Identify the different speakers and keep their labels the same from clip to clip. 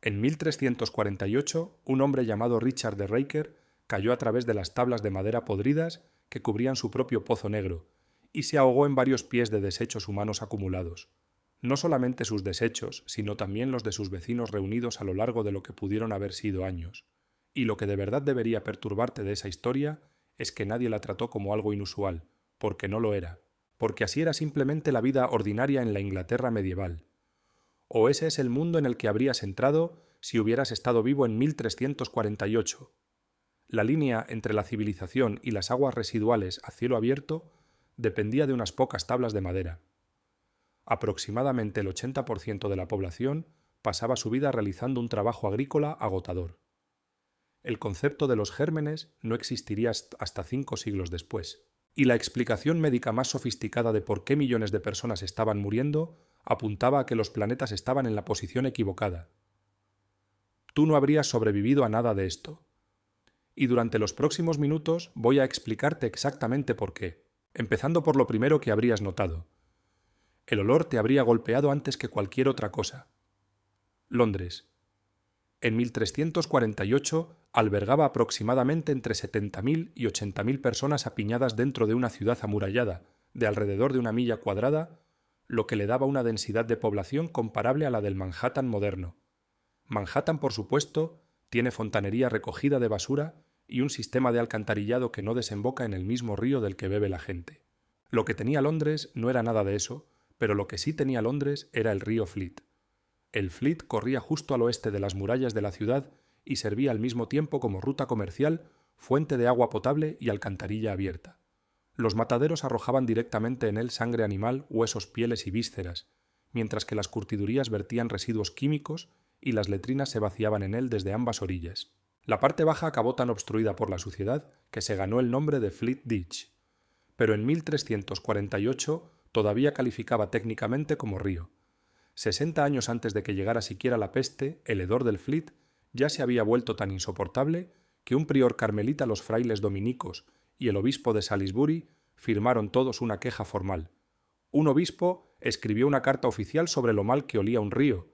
Speaker 1: En 1348, un hombre llamado Richard de Raker cayó a través de las tablas de madera podridas que cubrían su propio pozo negro y se ahogó en varios pies de desechos humanos acumulados. No solamente sus desechos, sino también los de sus vecinos reunidos a lo largo de lo que pudieron haber sido años. Y lo que de verdad debería perturbarte de esa historia es que nadie la trató como algo inusual, porque no lo era, porque así era simplemente la vida ordinaria en la Inglaterra medieval. O ese es el mundo en el que habrías entrado si hubieras estado vivo en 1348. La línea entre la civilización y las aguas residuales a cielo abierto dependía de unas pocas tablas de madera. Aproximadamente el 80% de la población pasaba su vida realizando un trabajo agrícola agotador. El concepto de los gérmenes no existiría hasta 5 siglos después, y la explicación médica más sofisticada de por qué millones de personas estaban muriendo apuntaba a que los planetas estaban en la posición equivocada. Tú no habrías sobrevivido a nada de esto. Y durante los próximos minutos voy a explicarte exactamente por qué, empezando por lo primero que habrías notado. El olor te habría golpeado antes que cualquier otra cosa. Londres. En 1348 albergaba aproximadamente entre 70.000 y 80.000 personas apiñadas dentro de una ciudad amurallada, de alrededor de 1 milla cuadrada, lo que le daba una densidad de población comparable a la del Manhattan moderno. Manhattan, por supuesto, tiene fontanería recogida de basura y un sistema de alcantarillado que no desemboca en el mismo río del que bebe la gente. Lo que tenía Londres no era nada de eso, pero lo que sí tenía Londres era el río Fleet. El Fleet corría justo al oeste de las murallas de la ciudad y servía al mismo tiempo como ruta comercial, fuente de agua potable y alcantarilla abierta. Los mataderos arrojaban directamente en él sangre animal, huesos, pieles y vísceras, mientras que las curtidurías vertían residuos químicos y las letrinas se vaciaban en él desde ambas orillas. La parte baja acabó tan obstruida por la suciedad que se ganó el nombre de Fleet Ditch, pero en 1348 todavía calificaba técnicamente como río. 60 años antes de que llegara siquiera la peste, el hedor del Fleet ya se había vuelto tan insoportable que un prior carmelita, los frailes dominicos y el obispo de Salisbury firmaron todos una queja formal. Un obispo escribió una carta oficial sobre lo mal que olía un río.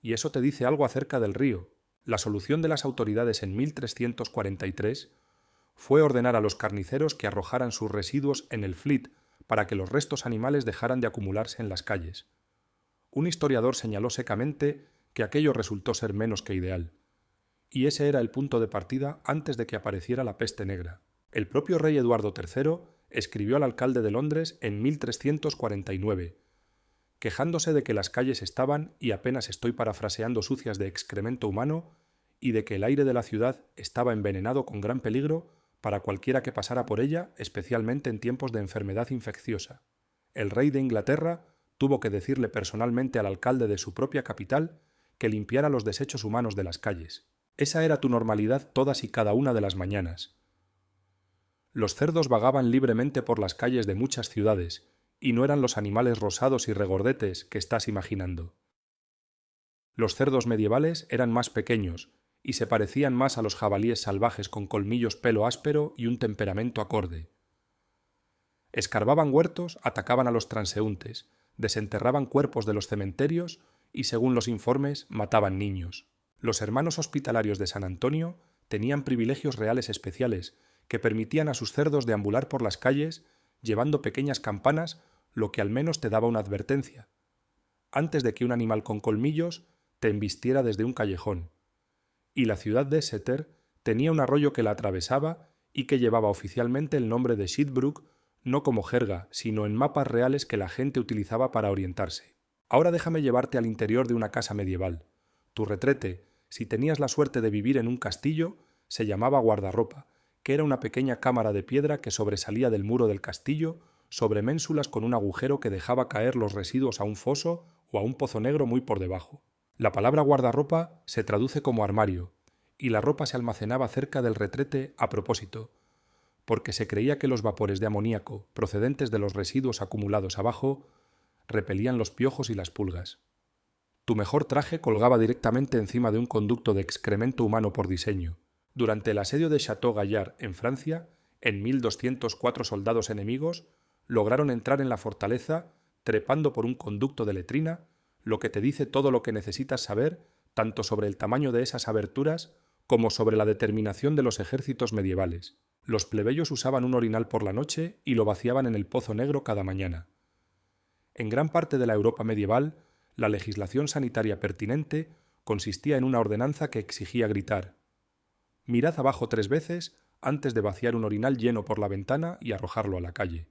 Speaker 1: Y eso te dice algo acerca del río. La solución de las autoridades en 1343 fue ordenar a los carniceros que arrojaran sus residuos en el Fleet para que los restos animales dejaran de acumularse en las calles. Un historiador señaló secamente que aquello resultó ser menos que ideal. Y ese era el punto de partida antes de que apareciera la peste negra. El propio rey Eduardo III escribió al alcalde de Londres en 1349, quejándose de que las calles estaban, y apenas estoy parafraseando, sucias de excremento humano, y de que el aire de la ciudad estaba envenenado con gran peligro para cualquiera que pasara por ella, especialmente en tiempos de enfermedad infecciosa. El rey de Inglaterra tuvo que decirle personalmente al alcalde de su propia capital que limpiara los desechos humanos de las calles. Esa era tu normalidad todas y cada una de las mañanas. Los cerdos vagaban libremente por las calles de muchas ciudades, y no eran los animales rosados y regordetes que estás imaginando. Los cerdos medievales eran más pequeños, y se parecían más a los jabalíes salvajes con colmillos, pelo áspero y un temperamento acorde. Escarbaban huertos, atacaban a los transeúntes, desenterraban cuerpos de los cementerios y, según los informes, mataban niños. Los hermanos hospitalarios de San Antonio tenían privilegios reales especiales que permitían a sus cerdos deambular por las calles llevando pequeñas campanas, lo que al menos te daba una advertencia, antes de que un animal con colmillos te embistiera desde un callejón. Y la ciudad de Exeter tenía un arroyo que la atravesaba y que llevaba oficialmente el nombre de Sheetbrook, no como jerga, sino en mapas reales que la gente utilizaba para orientarse. Ahora déjame llevarte al interior de una casa medieval. Tu retrete, si tenías la suerte de vivir en un castillo, se llamaba guardarropa, que era una pequeña cámara de piedra que sobresalía del muro del castillo sobre ménsulas con un agujero que dejaba caer los residuos a un foso o a un pozo negro muy por debajo. La palabra guardarropa se traduce como armario, y la ropa se almacenaba cerca del retrete a propósito, porque se creía que los vapores de amoníaco procedentes de los residuos acumulados abajo repelían los piojos y las pulgas. Tu mejor traje colgaba directamente encima de un conducto de excremento humano por diseño. Durante el asedio de Château Gaillard en Francia, en 1204 soldados enemigos lograron entrar en la fortaleza trepando por un conducto de letrina, lo que te dice todo lo que necesitas saber tanto sobre el tamaño de esas aberturas como sobre la determinación de los ejércitos medievales. Los plebeyos usaban un orinal por la noche y lo vaciaban en el Pozo Negro cada mañana. En gran parte de la Europa medieval, la legislación sanitaria pertinente consistía en una ordenanza que exigía gritar: «Mirad abajo 3 veces antes de vaciar un orinal lleno por la ventana y arrojarlo a la calle».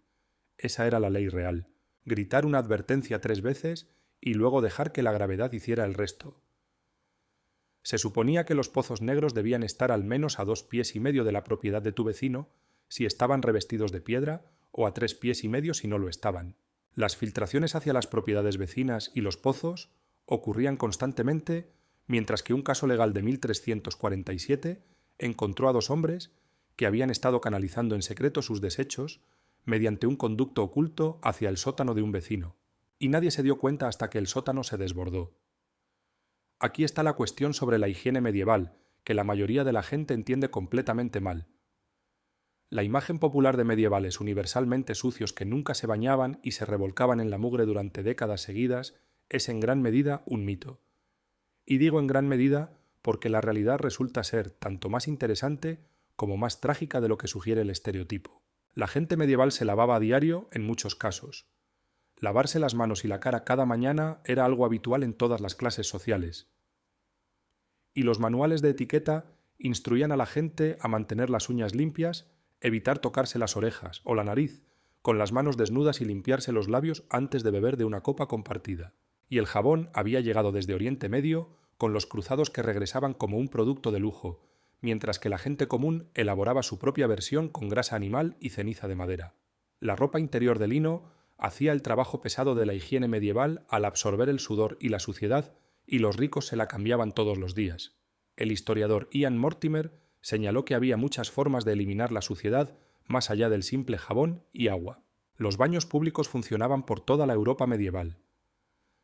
Speaker 1: Esa era la ley real: gritar una advertencia 3 veces y luego dejar que la gravedad hiciera el resto. Se suponía que los pozos negros debían estar al menos a 2,5 pies de la propiedad de tu vecino si estaban revestidos de piedra, o a 3,5 pies si no lo estaban. Las filtraciones hacia las propiedades vecinas y los pozos ocurrían constantemente, mientras que un caso legal de 1347 encontró a 2 hombres que habían estado canalizando en secreto sus desechos mediante un conducto oculto hacia el sótano de un vecino, y nadie se dio cuenta hasta que el sótano se desbordó. Aquí está la cuestión sobre la higiene medieval, que la mayoría de la gente entiende completamente mal. La imagen popular de medievales universalmente sucios que nunca se bañaban y se revolcaban en la mugre durante décadas seguidas es en gran medida un mito. Y digo en gran medida porque la realidad resulta ser tanto más interesante como más trágica de lo que sugiere el estereotipo. La gente medieval se lavaba a diario en muchos casos. Lavarse las manos y la cara cada mañana era algo habitual en todas las clases sociales. Y los manuales de etiqueta instruían a la gente a mantener las uñas limpias, evitar tocarse las orejas o la nariz, con las manos desnudas y limpiarse los labios antes de beber de una copa compartida. Y el jabón había llegado desde Oriente Medio con los cruzados que regresaban como un producto de lujo, mientras que la gente común elaboraba su propia versión con grasa animal y ceniza de madera. La ropa interior de lino hacía el trabajo pesado de la higiene medieval al absorber el sudor y la suciedad, y los ricos se la cambiaban todos los días. El historiador Ian Mortimer señaló que había muchas formas de eliminar la suciedad más allá del simple jabón y agua. Los baños públicos funcionaban por toda la Europa medieval.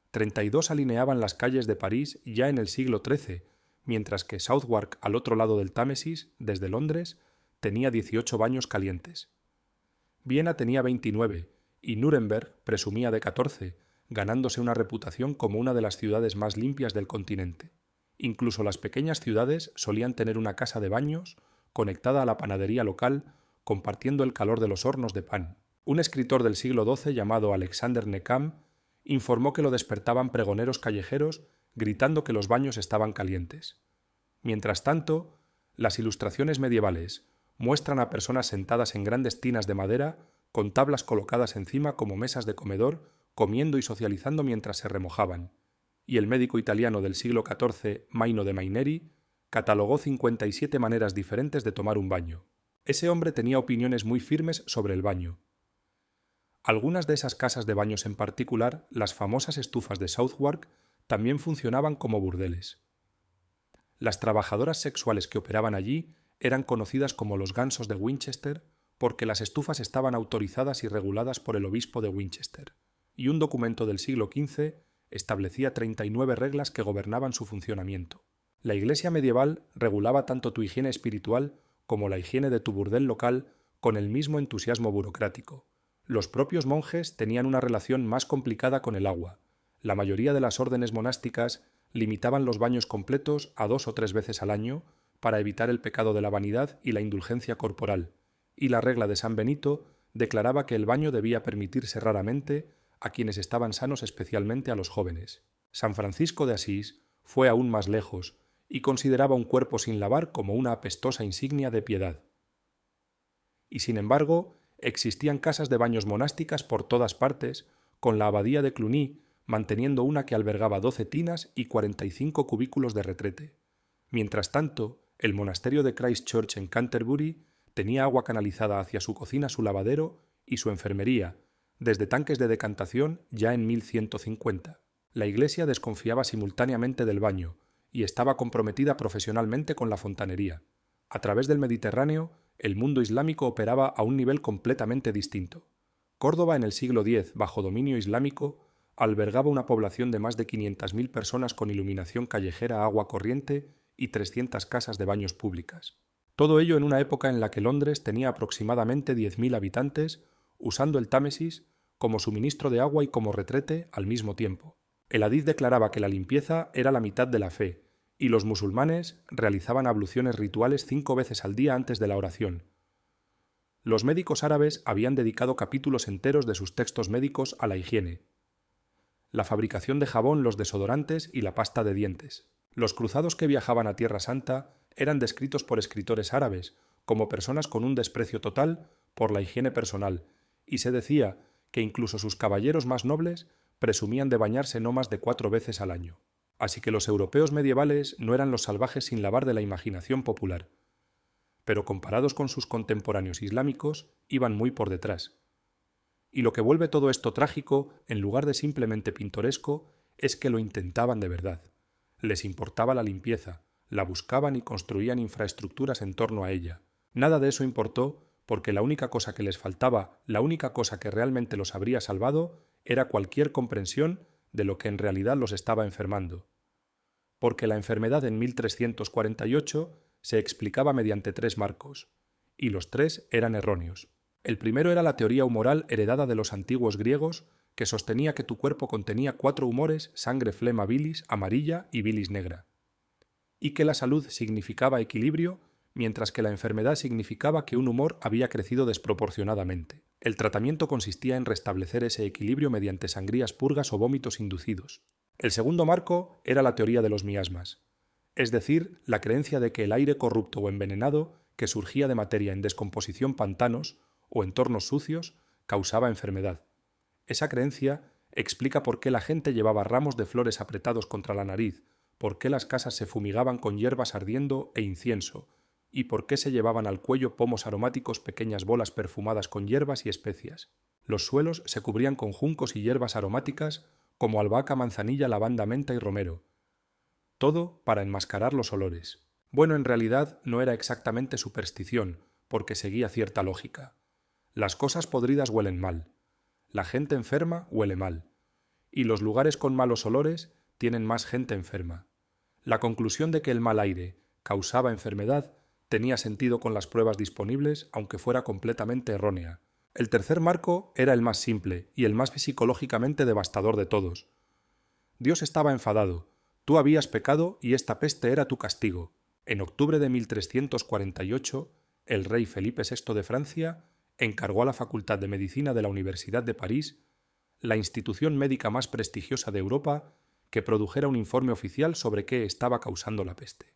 Speaker 1: 32 alineaban las calles de París ya en el siglo XIII, mientras que Southwark, al otro lado del Támesis, desde Londres, tenía 18 baños calientes. Viena tenía 29, y Nuremberg presumía de 14, ganándose una reputación como una de las ciudades más limpias del continente. Incluso las pequeñas ciudades solían tener una casa de baños conectada a la panadería local, compartiendo el calor de los hornos de pan. Un escritor del siglo XII llamado Alexander Necam informó que lo despertaban pregoneros callejeros gritando que los baños estaban calientes. Mientras tanto, las ilustraciones medievales muestran a personas sentadas en grandes tinas de madera con tablas colocadas encima como mesas de comedor, comiendo y socializando mientras se remojaban, y el médico italiano del siglo XIV, Maino de Maineri, catalogó 57 maneras diferentes de tomar un baño. Ese hombre tenía opiniones muy firmes sobre el baño. Algunas de esas casas de baños en particular, las famosas estufas de Southwark, también funcionaban como burdeles. Las trabajadoras sexuales que operaban allí eran conocidas como los gansos de Winchester porque las estufas estaban autorizadas y reguladas por el obispo de Winchester, y un documento del siglo XV establecía 39 reglas que gobernaban su funcionamiento. La Iglesia medieval regulaba tanto tu higiene espiritual como la higiene de tu burdel local con el mismo entusiasmo burocrático. Los propios monjes tenían una relación más complicada con el agua. La mayoría de las órdenes monásticas limitaban los baños completos a 2 o 3 veces al año para evitar el pecado de la vanidad y la indulgencia corporal, y la regla de San Benito declaraba que el baño debía permitirse raramente a quienes estaban sanos, especialmente a los jóvenes. San Francisco de Asís fue aún más lejos y consideraba un cuerpo sin lavar como una apestosa insignia de piedad. Y sin embargo, existían casas de baños monásticas por todas partes, con la abadía de Cluny manteniendo una que albergaba 12 tinas y 45 cubículos de retrete. Mientras tanto, el monasterio de Christ Church en Canterbury tenía agua canalizada hacia su cocina, su lavadero y su enfermería, desde tanques de decantación ya en 1150. La Iglesia desconfiaba simultáneamente del baño y estaba comprometida profesionalmente con la fontanería. A través del Mediterráneo, el mundo islámico operaba a un nivel completamente distinto. Córdoba en el siglo X, bajo dominio islámico, albergaba una población de más de 500.000 personas con iluminación callejera, agua corriente y 300 casas de baños públicas. Todo ello en una época en la que Londres tenía aproximadamente 10.000 habitantes, usando el Támesis como suministro de agua y como retrete al mismo tiempo. El Hadith declaraba que la limpieza era la mitad de la fe y los musulmanes realizaban abluciones rituales 5 veces al día antes de la oración. Los médicos árabes habían dedicado capítulos enteros de sus textos médicos a la higiene. La fabricación de jabón, los desodorantes y la pasta de dientes. Los cruzados que viajaban a Tierra Santa eran descritos por escritores árabes como personas con un desprecio total por la higiene personal, y se decía que incluso sus caballeros más nobles presumían de bañarse no más de 4 veces al año. Así que los europeos medievales no eran los salvajes sin lavar de la imaginación popular, pero comparados con sus contemporáneos islámicos, iban muy por detrás. Y lo que vuelve todo esto trágico, en lugar de simplemente pintoresco, es que lo intentaban de verdad. Les importaba la limpieza, la buscaban y construían infraestructuras en torno a ella. Nada de eso importó porque la única cosa que les faltaba, la única cosa que realmente los habría salvado, era cualquier comprensión de lo que en realidad los estaba enfermando. Porque la enfermedad en 1348 se explicaba mediante 3 marcos, y los 3 eran erróneos. El primero era la teoría humoral heredada de los antiguos griegos, que sostenía que tu cuerpo contenía 4 humores, sangre, flema, bilis amarilla y bilis negra, y que la salud significaba equilibrio, mientras que la enfermedad significaba que un humor había crecido desproporcionadamente. El tratamiento consistía en restablecer ese equilibrio mediante sangrías, purgas o vómitos inducidos. El segundo marco era la teoría de los miasmas, es decir, la creencia de que el aire corrupto o envenenado, que surgía de materia en descomposición, pantanos o entornos sucios, causaba enfermedad. Esa creencia explica por qué la gente llevaba ramos de flores apretados contra la nariz, por qué las casas se fumigaban con hierbas ardiendo e incienso, y por qué se llevaban al cuello pomos aromáticos, pequeñas bolas perfumadas con hierbas y especias. Los suelos se cubrían con juncos y hierbas aromáticas como albahaca, manzanilla, lavanda, menta y romero. Todo para enmascarar los olores. Bueno, en realidad no era exactamente superstición, porque seguía cierta lógica. Las cosas podridas huelen mal, la gente enferma huele mal, y los lugares con malos olores tienen más gente enferma. La conclusión de que el mal aire causaba enfermedad tenía sentido con las pruebas disponibles, aunque fuera completamente errónea. El tercer marco era el más simple y el más psicológicamente devastador de todos. Dios estaba enfadado, tú habías pecado y esta peste era tu castigo. En octubre de 1348, el rey Felipe VI de Francia encargó a la Facultad de Medicina de la Universidad de París, la institución médica más prestigiosa de Europa, que produjera un informe oficial sobre qué estaba causando la peste.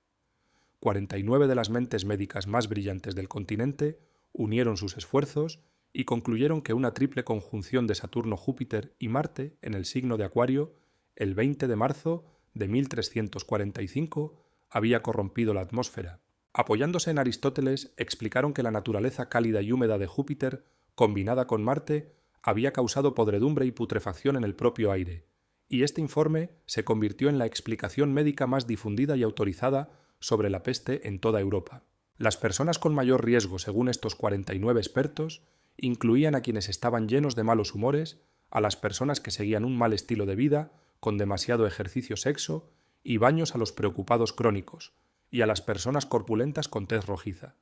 Speaker 1: 49 de las mentes médicas más brillantes del continente unieron sus esfuerzos y concluyeron que una triple conjunción de Saturno, Júpiter y Marte en el signo de Acuario, el 20 de marzo de 1345, había corrompido la atmósfera. Apoyándose en Aristóteles, explicaron que la naturaleza cálida y húmeda de Júpiter, combinada con Marte, había causado podredumbre y putrefacción en el propio aire, y este informe se convirtió en la explicación médica más difundida y autorizada sobre la peste en toda Europa. Las personas con mayor riesgo, según estos 49 expertos, incluían a quienes estaban llenos de malos humores, a las personas que seguían un mal estilo de vida, con demasiado ejercicio, sexo y baños a los preocupados crónicos, y a las personas corpulentas con tez rojiza.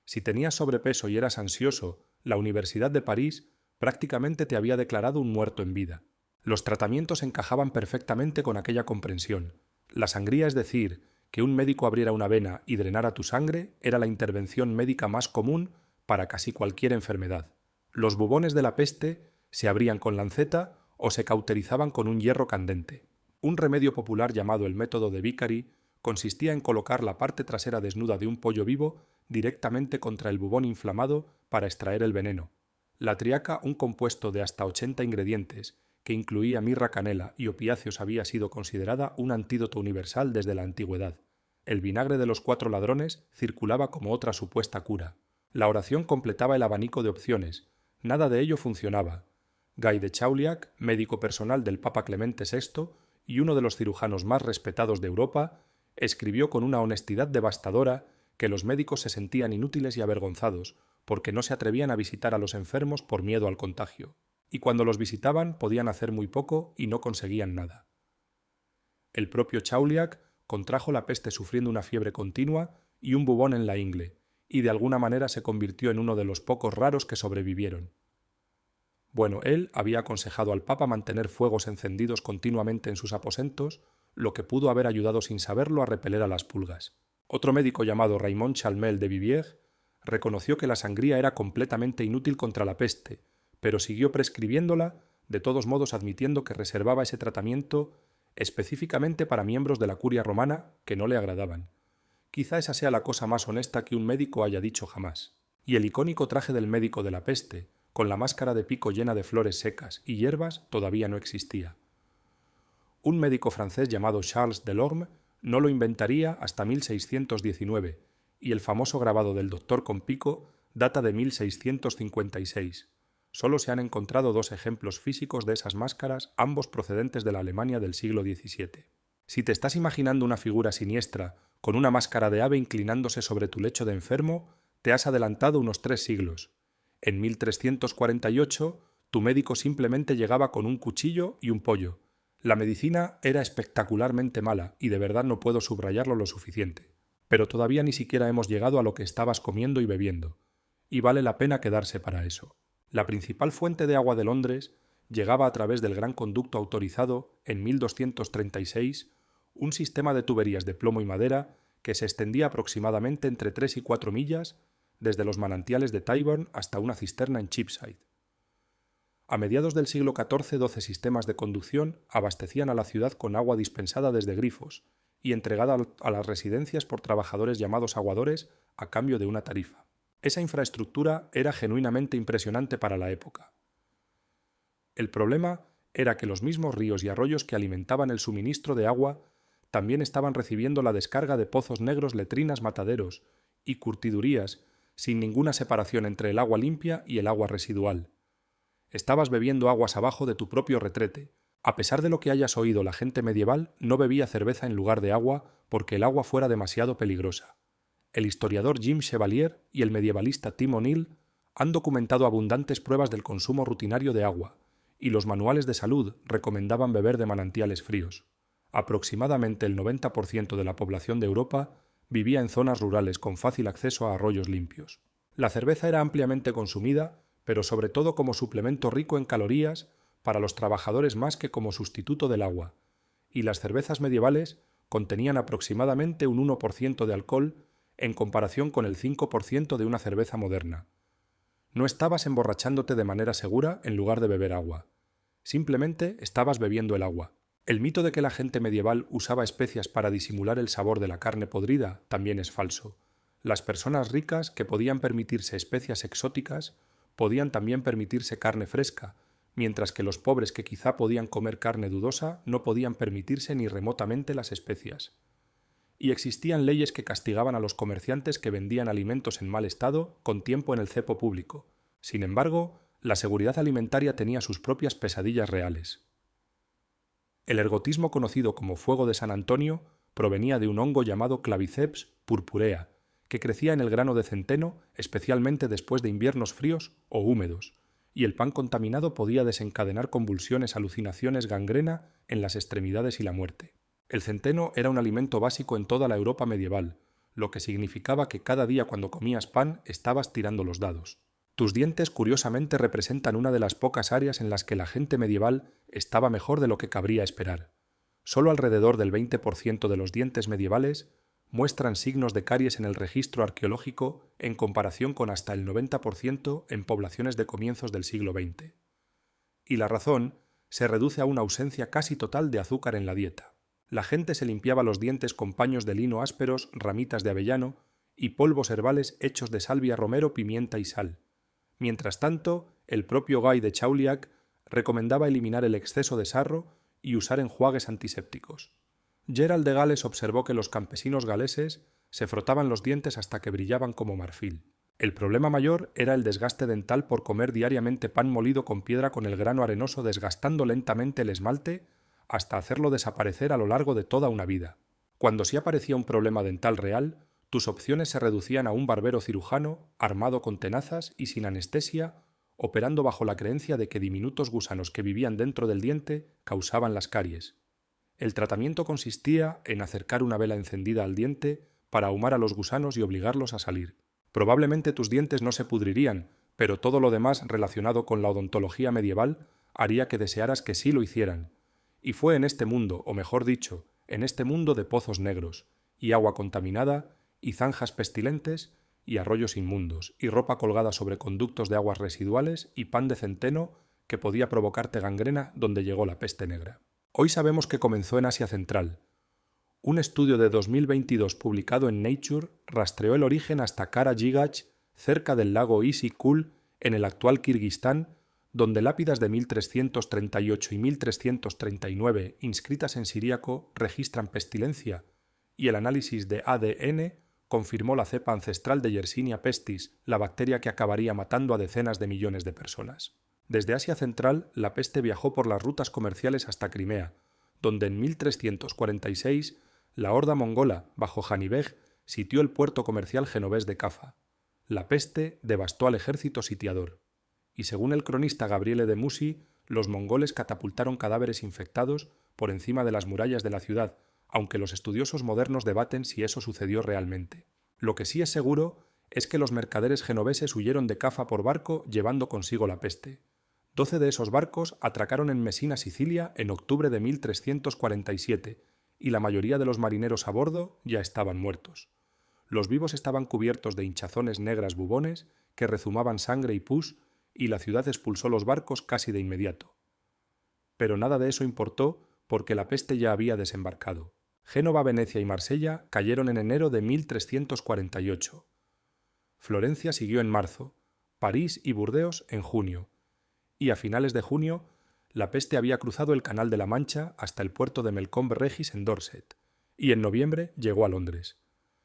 Speaker 1: Si tenías sobrepeso y eras ansioso, la Universidad de París prácticamente te había declarado un muerto en vida. Los tratamientos encajaban perfectamente con aquella comprensión. La sangría, es decir, que un médico abriera una vena y drenara tu sangre, era la intervención médica más común para casi cualquier enfermedad. Los bubones de la peste se abrían con lanceta o se cauterizaban con un hierro candente. Un remedio popular llamado el método de Vicari consistía en colocar la parte trasera desnuda de un pollo vivo directamente contra el bubón inflamado para extraer el veneno. La triaca, un compuesto de hasta 80 ingredientes, que incluía mirra, canela y opiáceos, había sido considerada un antídoto universal desde la antigüedad. El vinagre de los 4 ladrones circulaba como otra supuesta cura. La oración completaba el abanico de opciones. Nada de ello funcionaba. Guy de Chauliac, médico personal del Papa Clemente VI y uno de los cirujanos más respetados de Europa, escribió con una honestidad devastadora que los médicos se sentían inútiles y avergonzados porque no se atrevían a visitar a los enfermos por miedo al contagio, y cuando los visitaban podían hacer muy poco y no conseguían nada. El propio Chauliac contrajo la peste sufriendo una fiebre continua y un bubón en la ingle, y de alguna manera se convirtió en uno de los pocos raros que sobrevivieron. Bueno, él había aconsejado al Papa mantener fuegos encendidos continuamente en sus aposentos, lo que pudo haber ayudado sin saberlo a repeler a las pulgas. Otro médico llamado Raymond Chalmel de Vivier reconoció que la sangría era completamente inútil contra la peste, pero siguió prescribiéndola, de todos modos admitiendo que reservaba ese tratamiento específicamente para miembros de la curia romana que no le agradaban. Quizá esa sea la cosa más honesta que un médico haya dicho jamás. Y el icónico traje del médico de la peste, con la máscara de pico llena de flores secas y hierbas, todavía no existía. Un médico francés llamado Charles Delorme no lo inventaría hasta 1619, y el famoso grabado del doctor con pico data de 1656. Solo se han encontrado 2 ejemplos físicos de esas máscaras, ambos procedentes de la Alemania del siglo XVII. Si te estás imaginando una figura siniestra con una máscara de ave inclinándose sobre tu lecho de enfermo, te has adelantado unos 3 siglos. En 1348, tu médico simplemente llegaba con un cuchillo y un pollo. La medicina era espectacularmente mala y de verdad no puedo subrayarlo lo suficiente. Pero todavía ni siquiera hemos llegado a lo que estabas comiendo y bebiendo. Y vale la pena quedarse para eso. La principal fuente de agua de Londres llegaba a través del gran conducto autorizado en 1236, un sistema de tuberías de plomo y madera que se extendía aproximadamente entre 3 y 4 millas desde los manantiales de Tyburn hasta una cisterna en Cheapside. A mediados del siglo XIV, 12 sistemas de conducción abastecían a la ciudad con agua dispensada desde grifos y entregada a las residencias por trabajadores llamados aguadores a cambio de una tarifa. Esa infraestructura era genuinamente impresionante para la época. El problema era que los mismos ríos y arroyos que alimentaban el suministro de agua también estaban recibiendo la descarga de pozos negros, letrinas, mataderos y curtidurías sin ninguna separación entre el agua limpia y el agua residual. Estabas bebiendo aguas abajo de tu propio retrete. A pesar de lo que hayas oído, la gente medieval no bebía cerveza en lugar de agua porque el agua fuera demasiado peligrosa. El historiador Jim Chevalier y el medievalista Tim O'Neill han documentado abundantes pruebas del consumo rutinario de agua, y los manuales de salud recomendaban beber de manantiales fríos. Aproximadamente el 90% de la población de Europa vivía en zonas rurales con fácil acceso a arroyos limpios. La cerveza era ampliamente consumida, pero sobre todo como suplemento rico en calorías para los trabajadores más que como sustituto del agua, y las cervezas medievales contenían aproximadamente un 1% de alcohol en comparación con el 5% de una cerveza moderna. No estabas emborrachándote de manera segura en lugar de beber agua. Simplemente estabas bebiendo el agua. El mito de que la gente medieval usaba especias para disimular el sabor de la carne podrida también es falso. Las personas ricas que podían permitirse especias exóticas podían también permitirse carne fresca, mientras que los pobres que quizá podían comer carne dudosa no podían permitirse ni remotamente las especias. Y existían leyes que castigaban a los comerciantes que vendían alimentos en mal estado con tiempo en el cepo público. Sin embargo, la seguridad alimentaria tenía sus propias pesadillas reales. El ergotismo conocido como fuego de San Antonio provenía de un hongo llamado Claviceps purpurea, que crecía en el grano de centeno, especialmente después de inviernos fríos o húmedos, y el pan contaminado podía desencadenar convulsiones, alucinaciones, gangrena en las extremidades y la muerte. El centeno era un alimento básico en toda la Europa medieval, lo que significaba que cada día cuando comías pan estabas tirando los dados. Tus dientes curiosamente representan una de las pocas áreas en las que la gente medieval estaba mejor de lo que cabría esperar. Solo alrededor del 20% de los dientes medievales muestran signos de caries en el registro arqueológico en comparación con hasta el 90% en poblaciones de comienzos del siglo XX. Y la razón se reduce a una ausencia casi total de azúcar en la dieta. La gente se limpiaba los dientes con paños de lino ásperos, ramitas de avellano y polvos herbales hechos de salvia, romero, pimienta y sal. Mientras tanto, el propio Guy de Chauliac recomendaba eliminar el exceso de sarro y usar enjuagues antisépticos. Gerald de Gales observó que los campesinos galeses se frotaban los dientes hasta que brillaban como marfil. El problema mayor era el desgaste dental por comer diariamente pan molido con piedra con el grano arenoso desgastando lentamente el esmalte hasta hacerlo desaparecer a lo largo de toda una vida. Cuando sí aparecía un problema dental real, tus opciones se reducían a un barbero cirujano, armado con tenazas y sin anestesia, operando bajo la creencia de que diminutos gusanos que vivían dentro del diente causaban las caries. El tratamiento consistía en acercar una vela encendida al diente para ahumar a los gusanos y obligarlos a salir. Probablemente tus dientes no se pudrirían, pero todo lo demás relacionado con la odontología medieval haría que desearas que sí lo hicieran. Y fue en este mundo, o mejor dicho, en este mundo de pozos negros, y agua contaminada, y zanjas pestilentes, y arroyos inmundos, y ropa colgada sobre conductos de aguas residuales, y pan de centeno que podía provocarte gangrena donde llegó la peste negra. Hoy sabemos que comenzó en Asia Central. Un estudio de 2022 publicado en Nature rastreó el origen hasta Kara-Jigach, cerca del lago Isi-Kul, en el actual Kirguistán, donde lápidas de 1338 y 1339 inscritas en siríaco registran pestilencia, y el análisis de ADN confirmó la cepa ancestral de Yersinia pestis, la bacteria que acabaría matando a decenas de millones de personas. Desde Asia Central, la peste viajó por las rutas comerciales hasta Crimea, donde en 1346 la horda mongola, bajo Janibeg, sitió el puerto comercial genovés de Cafa. La peste devastó al ejército sitiador. Y según el cronista Gabriele de Musi, los mongoles catapultaron cadáveres infectados por encima de las murallas de la ciudad, aunque los estudiosos modernos debaten si eso sucedió realmente. Lo que sí es seguro es que los mercaderes genoveses huyeron de Cafa por barco llevando consigo la peste. 12 de esos barcos atracaron en Mesina, Sicilia, en octubre de 1347, y la mayoría de los marineros a bordo ya estaban muertos. Los vivos estaban cubiertos de hinchazones negras bubones que rezumaban sangre y pus, y la ciudad expulsó los barcos casi de inmediato. Pero nada de eso importó porque la peste ya había desembarcado. Génova, Venecia y Marsella cayeron en enero de 1348. Florencia siguió en marzo, París y Burdeos en junio, y a finales de junio la peste había cruzado el Canal de la Mancha hasta el puerto de Melcombe Regis en Dorset, y en noviembre llegó a Londres.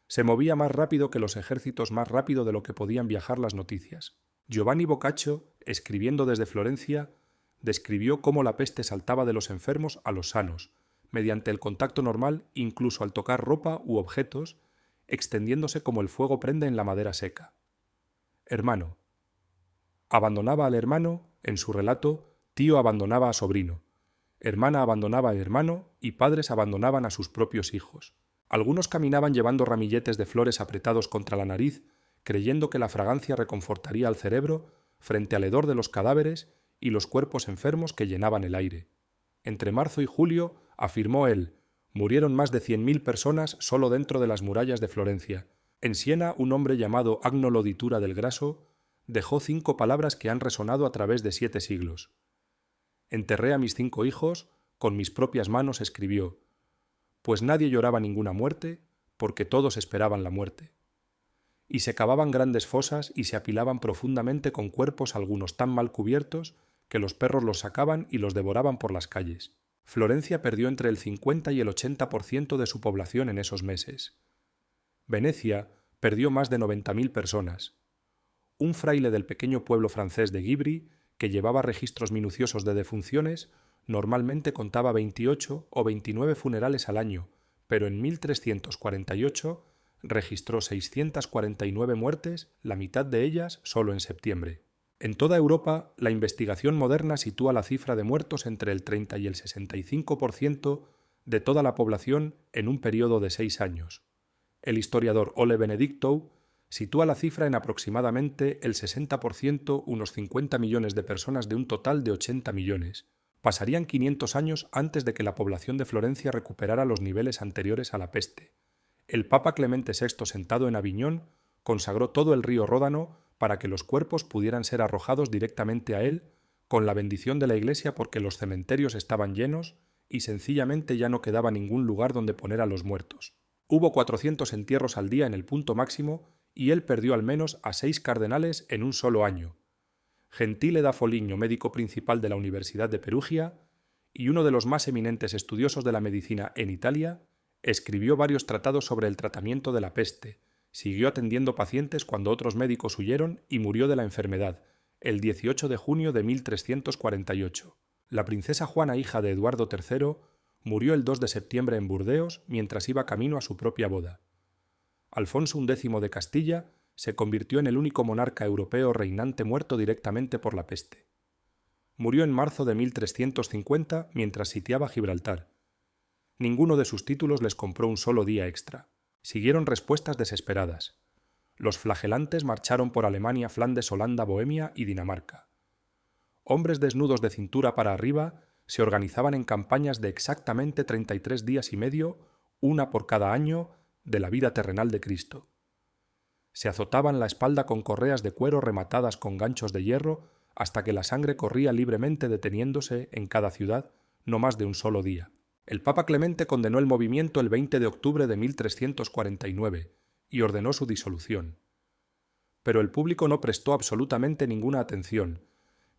Speaker 1: Se movía más rápido que los ejércitos, más rápido de lo que podían viajar las noticias. Giovanni Boccaccio, escribiendo desde Florencia, describió cómo la peste saltaba de los enfermos a los sanos, mediante el contacto normal, incluso al tocar ropa u objetos, extendiéndose como el fuego prende en la madera seca. Hermano. Abandonaba al hermano, en su relato, tío abandonaba a sobrino, hermana abandonaba al hermano y padres abandonaban a sus propios hijos. Algunos caminaban llevando ramilletes de flores apretados contra la nariz, creyendo que la fragancia reconfortaría al cerebro frente al hedor de los cadáveres y los cuerpos enfermos que llenaban el aire. Entre marzo y julio, afirmó él, murieron más de 100.000 personas solo dentro de las murallas de Florencia. En Siena, un hombre llamado Agnolo Ditura del Graso dejó 5 palabras que han resonado a través de 7 siglos. Enterré a mis 5 hijos, con mis propias manos escribió, pues nadie lloraba ninguna muerte, porque todos esperaban la muerte. Y se cavaban grandes fosas y se apilaban profundamente con cuerpos algunos tan mal cubiertos que los perros los sacaban y los devoraban por las calles. Florencia perdió entre el 50 y el 80% de su población en esos meses. Venecia perdió más de 90.000 personas. Un fraile del pequeño pueblo francés de Givry, que llevaba registros minuciosos de defunciones, normalmente contaba 28 o 29 funerales al año, pero en 1348 registró 649 muertes, la mitad de ellas solo en septiembre. En toda Europa, la investigación moderna sitúa la cifra de muertos entre el 30 y el 65% de toda la población en un periodo de 6 años. El historiador Ole Benedictou sitúa la cifra en aproximadamente el 60%, unos 50 millones de personas de un total de 80 millones. Pasarían 500 años antes de que la población de Florencia recuperara los niveles anteriores a la peste. El Papa Clemente VI, sentado en Aviñón, consagró todo el río Ródano para que los cuerpos pudieran ser arrojados directamente a él, con la bendición de la Iglesia porque los cementerios estaban llenos y sencillamente ya no quedaba ningún lugar donde poner a los muertos. Hubo 400 entierros al día en el punto máximo y él perdió al menos a 6 cardenales en un solo año. Gentile da Foligno, médico principal de la Universidad de Perugia y uno de los más eminentes estudiosos de la medicina en Italia, escribió varios tratados sobre el tratamiento de la peste, siguió atendiendo pacientes cuando otros médicos huyeron y murió de la enfermedad, el 18 de junio de 1348. La princesa Juana, hija de Eduardo III, murió el 2 de septiembre en Burdeos mientras iba camino a su propia boda. Alfonso X de Castilla se convirtió en el único monarca europeo reinante muerto directamente por la peste. Murió en marzo de 1350 mientras sitiaba Gibraltar. Ninguno de sus títulos les compró un solo día extra. Siguieron respuestas desesperadas. Los flagelantes marcharon por Alemania, Flandes, Holanda, Bohemia y Dinamarca. Hombres desnudos de cintura para arriba se organizaban en campañas de exactamente 33 días y medio, una por cada año, de la vida terrenal de Cristo. Se azotaban la espalda con correas de cuero rematadas con ganchos de hierro hasta que la sangre corría libremente, deteniéndose en cada ciudad no más de un solo día. El Papa Clemente condenó el movimiento el 20 de octubre de 1349 y ordenó su disolución. Pero el público no prestó absolutamente ninguna atención,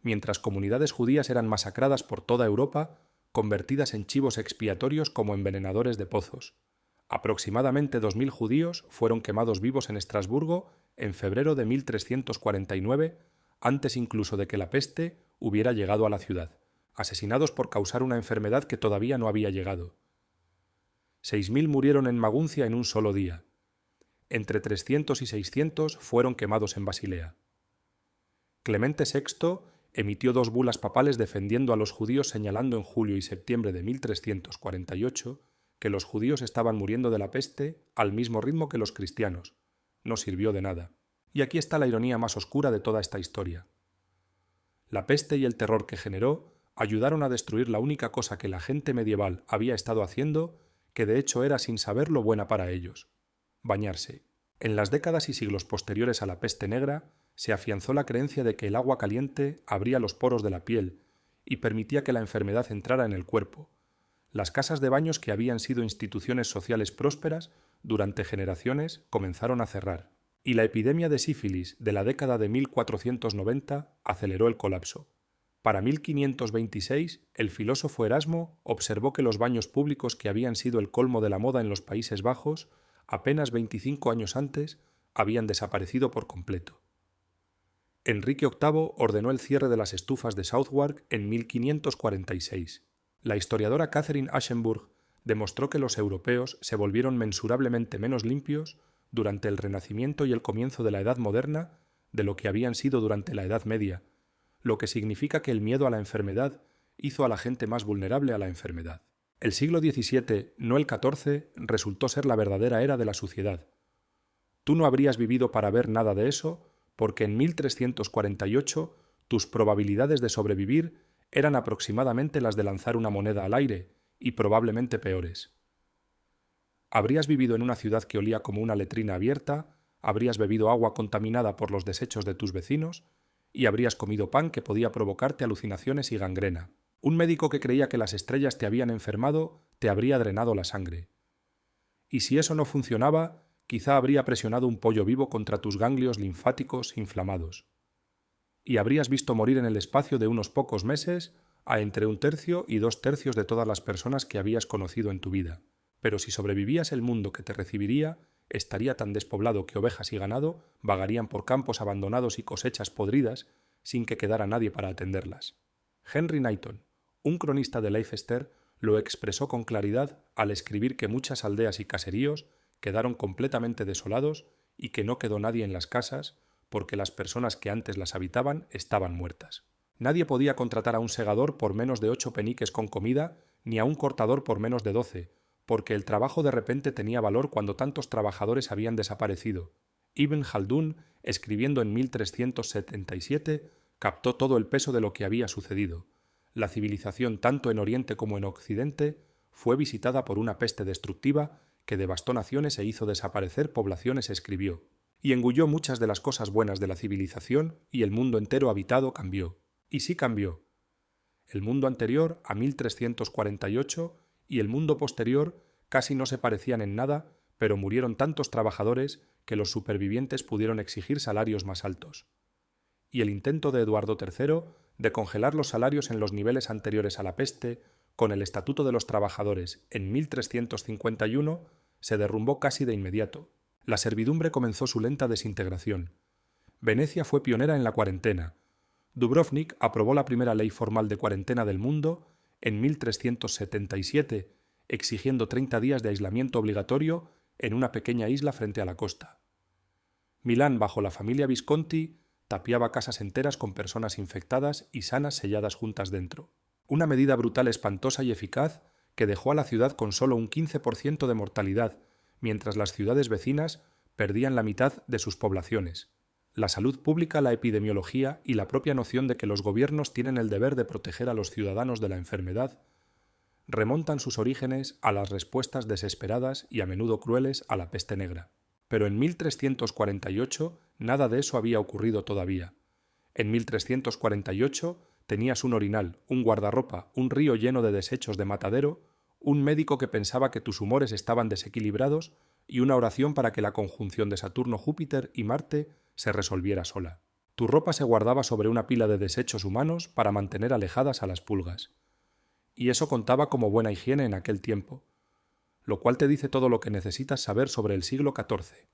Speaker 1: mientras comunidades judías eran masacradas por toda Europa, convertidas en chivos expiatorios como envenenadores de pozos. Aproximadamente 2000 judíos fueron quemados vivos en Estrasburgo en febrero de 1349, antes incluso de que la peste hubiera llegado a la ciudad, asesinados por causar una enfermedad que todavía no había llegado. 6000 murieron en Maguncia en un solo día. Entre 300 y 600 fueron quemados en Basilea. Clemente VI emitió 2 bulas papales defendiendo a los judíos, señalando en julio y septiembre de 1348 que los judíos estaban muriendo de la peste al mismo ritmo que los cristianos. No sirvió de nada. Y aquí está la ironía más oscura de toda esta historia. La peste y el terror que generó ayudaron a destruir la única cosa que la gente medieval había estado haciendo, que de hecho era sin saberlo buena para ellos: bañarse. En las décadas y siglos posteriores a la peste negra, se afianzó la creencia de que el agua caliente abría los poros de la piel y permitía que la enfermedad entrara en el cuerpo. Las casas de baños, que habían sido instituciones sociales prósperas durante generaciones, comenzaron a cerrar, y la epidemia de sífilis de la década de 1490 aceleró el colapso. Para 1526, el filósofo Erasmo observó que los baños públicos, que habían sido el colmo de la moda en los Países Bajos, apenas 25 años antes, habían desaparecido por completo. Enrique VIII ordenó el cierre de las estufas de Southwark en 1546. La historiadora Catherine Aschenburg demostró que los europeos se volvieron mensurablemente menos limpios durante el Renacimiento y el comienzo de la Edad Moderna de lo que habían sido durante la Edad Media, lo que significa que el miedo a la enfermedad hizo a la gente más vulnerable a la enfermedad. El siglo XVII, no el XIV, resultó ser la verdadera era de la suciedad. Tú no habrías vivido para ver nada de eso, porque en 1348 tus probabilidades de sobrevivir eran aproximadamente las de lanzar una moneda al aire, y probablemente peores. Habrías vivido en una ciudad que olía como una letrina abierta, habrías bebido agua contaminada por los desechos de tus vecinos, y habrías comido pan que podía provocarte alucinaciones y gangrena. Un médico que creía que las estrellas te habían enfermado te habría drenado la sangre. Y si eso no funcionaba, quizá habría presionado un pollo vivo contra tus ganglios linfáticos inflamados. Y habrías visto morir en el espacio de unos pocos meses a entre 1/3 y 2/3 de todas las personas que habías conocido en tu vida. Pero si sobrevivías, el mundo que te recibiría estaría tan despoblado que ovejas y ganado vagarían por campos abandonados y cosechas podridas sin que quedara nadie para atenderlas. Henry Knighton, un cronista de Leicester, lo expresó con claridad al escribir que muchas aldeas y caseríos quedaron completamente desolados y que no quedó nadie en las casas porque las personas que antes las habitaban estaban muertas. Nadie podía contratar a un segador por menos de 8 peniques con comida, ni a un cortador por menos de 12, porque el trabajo de repente tenía valor cuando tantos trabajadores habían desaparecido. Ibn Khaldún, escribiendo en 1377, captó todo el peso de lo que había sucedido. La civilización, tanto en Oriente como en Occidente, fue visitada por una peste destructiva que devastó naciones e hizo desaparecer poblaciones, escribió, y engulló muchas de las cosas buenas de la civilización, y el mundo entero habitado cambió. Y sí cambió. El mundo anterior a 1348 y el mundo posterior casi no se parecían en nada, pero murieron tantos trabajadores que los supervivientes pudieron exigir salarios más altos. Y el intento de Eduardo III de congelar los salarios en los niveles anteriores a la peste, con el Estatuto de los Trabajadores en 1351, se derrumbó casi de inmediato. La servidumbre comenzó su lenta desintegración. Venecia fue pionera en la cuarentena. Dubrovnik aprobó la primera ley formal de cuarentena del mundo en 1377, exigiendo 30 días de aislamiento obligatorio en una pequeña isla frente a la costa. Milán, bajo la familia Visconti, tapiaba casas enteras con personas infectadas y sanas selladas juntas dentro. Una medida brutal, espantosa y eficaz que dejó a la ciudad con solo un 15% de mortalidad, mientras las ciudades vecinas perdían la mitad de sus poblaciones. la salud pública, la epidemiología y la propia noción de que los gobiernos tienen el deber de proteger a los ciudadanos de la enfermedad, remontan sus orígenes a las respuestas desesperadas y a menudo crueles a la peste negra. Pero en 1348 nada de eso había ocurrido todavía. En 1348 tenías un orinal, un guardarropa, un río lleno de desechos de matadero, un médico que pensaba que tus humores estaban desequilibrados y una oración para que la conjunción de Saturno, Júpiter y Marte se resolviera sola. Tu ropa se guardaba sobre una pila de desechos humanos para mantener alejadas a las pulgas. Y eso contaba como buena higiene en aquel tiempo, lo cual te dice todo lo que necesitas saber sobre el siglo XIV.